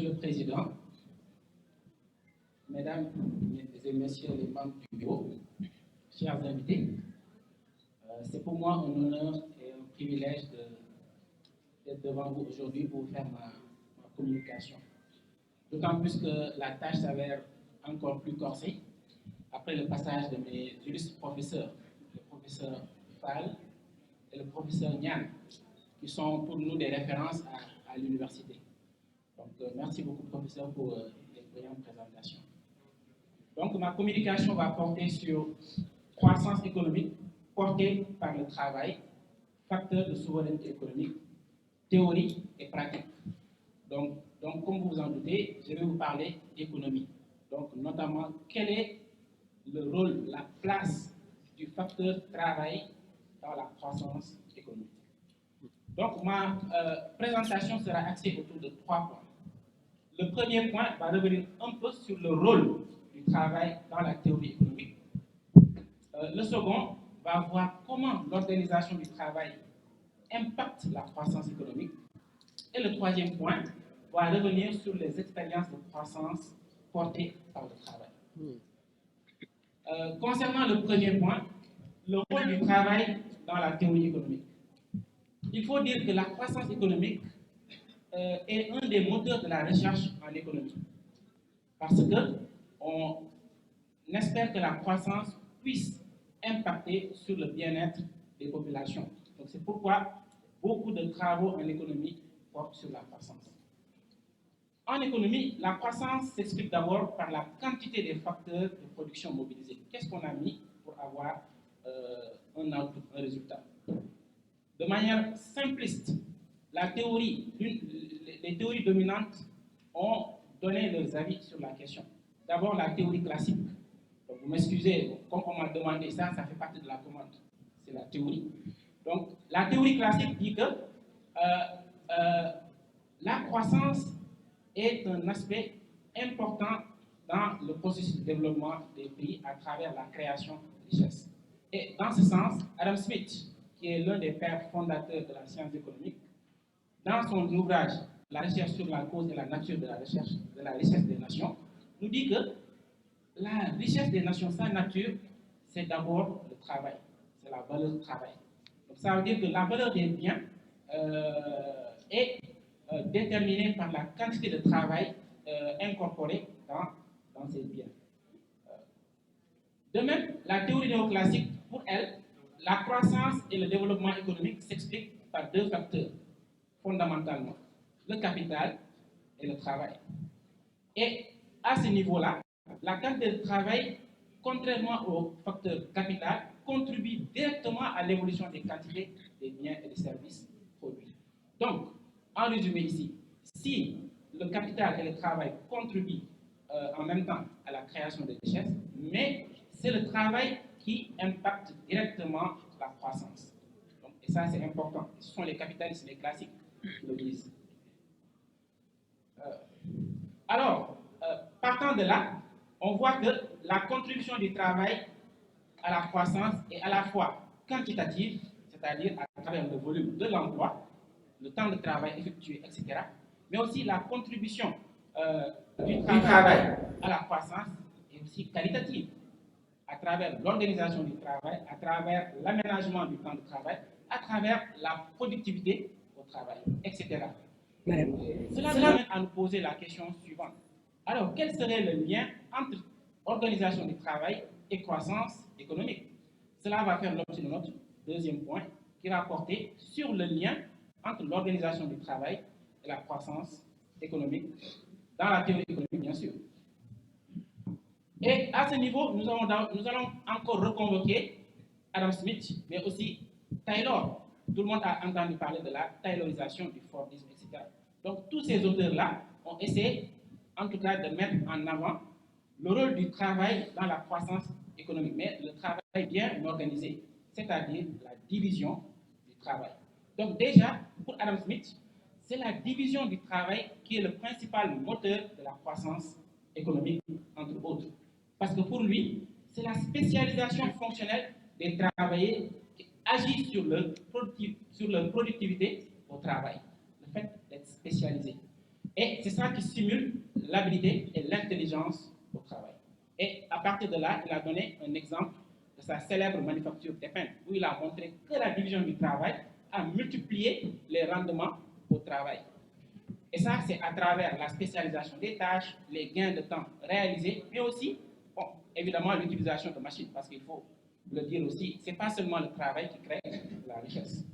Monsieur le Président, Mesdames et Messieurs les membres du bureau, chers invités, c'est pour moi un honneur et un privilège d'être devant vous aujourd'hui pour faire ma communication. D'autant plus que la tâche s'avère encore plus corsée après le passage de mes illustres professeurs, le professeur Fall et le professeur Nian, qui sont pour nous des références à l'université. Donc, merci beaucoup, professeur, pour les brillantes présentations. Donc, ma communication va porter sur croissance économique portée par le travail, facteur de souveraineté économique, théorie et pratique. Donc, comme vous vous en doutez, je vais vous parler d'économie. Donc, notamment, quel est le rôle, la place du facteur travail dans la croissance économique. Donc, ma présentation sera axée autour de 3 points. Le premier point va revenir un peu sur le rôle du travail dans la théorie économique. Le second va voir comment l'organisation du travail impacte la croissance économique. Et le troisième point va revenir sur les expériences de croissance portées par le travail. Concernant le premier point, le rôle du travail dans la théorie économique. Il faut dire que la croissance économique est un des moteurs de la recherche en économie. Parce qu'on espère que la croissance puisse impacter sur le bien-être des populations. Donc c'est pourquoi beaucoup de travaux en économie portent sur la croissance. En économie, la croissance s'explique d'abord par la quantité des facteurs de production mobilisés. Qu'est-ce qu'on a mis pour avoir un output, un résultat? De manière simpliste, les théories dominantes ont donné leurs avis sur la question. D'abord, la théorie classique. Donc, vous m'excusez, comme on m'a demandé ça, ça fait partie de la commande. C'est la théorie. Donc, la théorie classique dit que la croissance est un aspect important dans le processus de développement des pays à travers la création de richesses. Et dans ce sens, Adam Smith, qui est l'un des pères fondateurs de la science économique, dans son ouvrage La recherche sur la cause et la nature de la richesse des nations, nous dit que la richesse des nations, sa nature, c'est d'abord le travail, c'est la valeur du travail. Donc ça veut dire que la valeur des biens est déterminée par la quantité de travail incorporé dans ces biens. De même, la théorie néoclassique, pour elle, la croissance et le développement économique s'expliquent par 2 facteurs, fondamentalement, le capital et le travail. Et à ce niveau-là, la quantité de travail, contrairement au facteur capital, contribue directement à l'évolution des quantités des biens et des services produits. Donc, en résumé ici, si le capital et le travail contribuent en même temps à la création de richesses, mais c'est le travail qui impacte directement la croissance. Donc, et ça, c'est important. Ce sont les capitalistes, les classiques qui le disent. Partant de là, on voit que la contribution du travail à la croissance est à la fois quantitative, c'est-à-dire à travers le volume de l'emploi, le temps de travail effectué, etc., mais aussi la contribution du travail à la croissance est aussi qualitative, à travers l'organisation du travail, à travers l'aménagement du temps de travail, à travers la productivité au travail, etc. Cela nous amène à nous poser la question suivante. Alors, quel serait le lien entre organisation du travail et croissance économique? Cela va faire l'objet de notre deuxième point, qui va porter sur le lien entre l'organisation du travail et la croissance économique, dans la théorie économique, bien sûr. Et à ce niveau, nous allons encore reconvoquer Adam Smith, mais aussi Taylor. Tout le monde a entendu parler de la taylorisation du Fordisme, etc. Donc, tous ces auteurs-là ont essayé, en tout cas, de mettre en avant le rôle du travail dans la croissance économique, mais le travail bien organisé, c'est-à-dire la division du travail. Donc, déjà, pour Adam Smith, c'est la division du travail qui est le principal moteur de la croissance économique, entre autres. Parce que pour lui, c'est la spécialisation fonctionnelle des travailleurs qui agit sur leur productivité au travail, le fait d'être spécialisé. Et c'est ça qui stimule l'habilité et l'intelligence au travail. Et à partir de là, il a donné un exemple de sa célèbre manufacture d'épingle, où il a montré que la division du travail a multiplié les rendements au travail. Et ça, c'est à travers la spécialisation des tâches, les gains de temps réalisés, mais aussi, bon, évidemment, l'utilisation de machines, parce qu'il faut le dire aussi, ce n'est pas seulement le travail qui crée la richesse.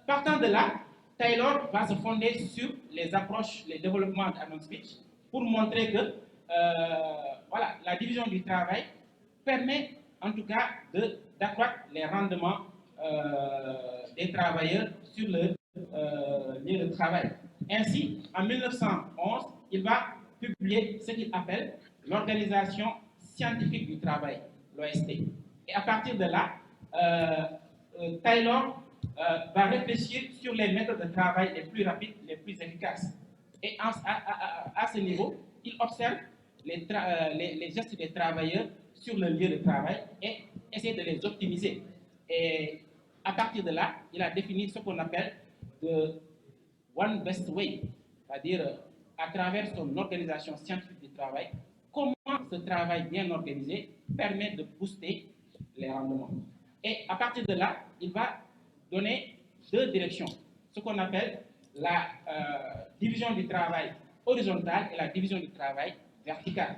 Partant de là, Taylor va se fonder sur les approches, les développements d'Adam Smith pour montrer que voilà, la division du travail permet en tout cas d'accroître les rendements des travailleurs sur leur lieu de travail. Ainsi, en 1911, il va publier ce qu'il appelle l'Organisation scientifique du travail, l'OST. Et à partir de là, Taylor va réfléchir sur les méthodes de travail les plus rapides, les plus efficaces. Et à ce niveau, il observe les gestes des travailleurs sur le lieu de travail et essaie de les optimiser. Et à partir de là, il a défini ce qu'on appelle the one best way, c'est-à-dire à travers son organisation scientifique du travail, comment ce travail bien organisé permet de booster les rendements. Et à partir de là, il va donner deux directions, ce qu'on appelle la division du travail horizontale et la division du travail verticale.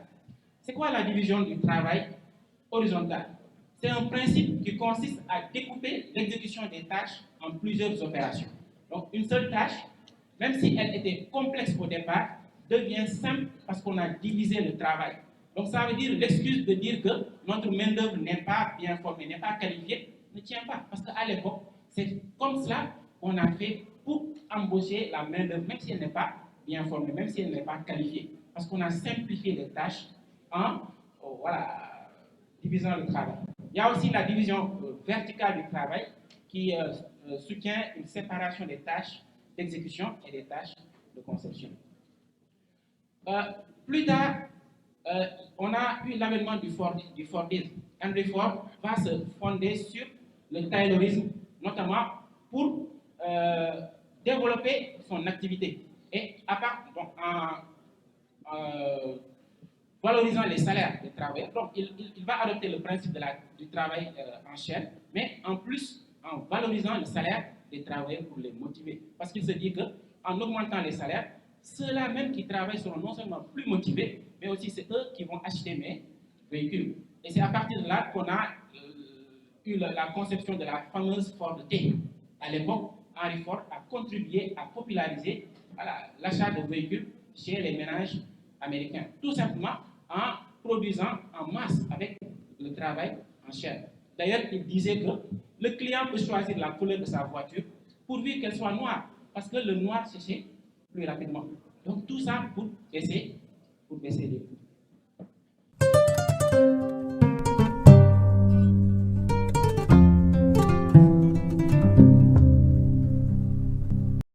C'est quoi la division du travail horizontale? C'est un principe qui consiste à découper l'exécution des tâches en plusieurs opérations. Donc une seule tâche, même si elle était complexe au départ, devient simple parce qu'on a divisé le travail. Donc ça veut dire l'excuse de dire que notre main-d'œuvre n'est pas bien formée, n'est pas qualifiée, ne tient pas. Parce qu'à l'époque, c'est comme cela qu'on a fait pour embaucher la main-d'œuvre, même si elle n'est pas bien formée, même si elle n'est pas qualifiée. Parce qu'on a simplifié les tâches en voilà, divisant le travail. Il y a aussi la division verticale du travail qui soutient une séparation des tâches d'exécution et des tâches de conception. Plus tard, on a eu l'avènement du Fordisme. Henry Ford va se fonder sur le Taylorisme, notamment pour développer son activité. Et à part, donc, en valorisant les salaires des travailleurs, donc il va adopter le principe du travail en chaîne, mais en plus, en valorisant le salaire des travailleurs pour les motiver. Parce qu'il se dit qu'en augmentant les salaires, ceux-là même qui travaillent seront non seulement plus motivés, mais aussi c'est eux qui vont acheter mes véhicules. Et c'est à partir de là qu'on a eu la conception de la fameuse Ford T. À l'époque, Henry Ford a contribué à populariser l'achat de véhicules chez les ménages américains, tout simplement en produisant en masse avec le travail en chaîne. D'ailleurs, il disait que le client peut choisir la couleur de sa voiture pourvu qu'elle soit noire, parce que le noir séchait plus rapidement. Donc tout ça pour baisser les coûts.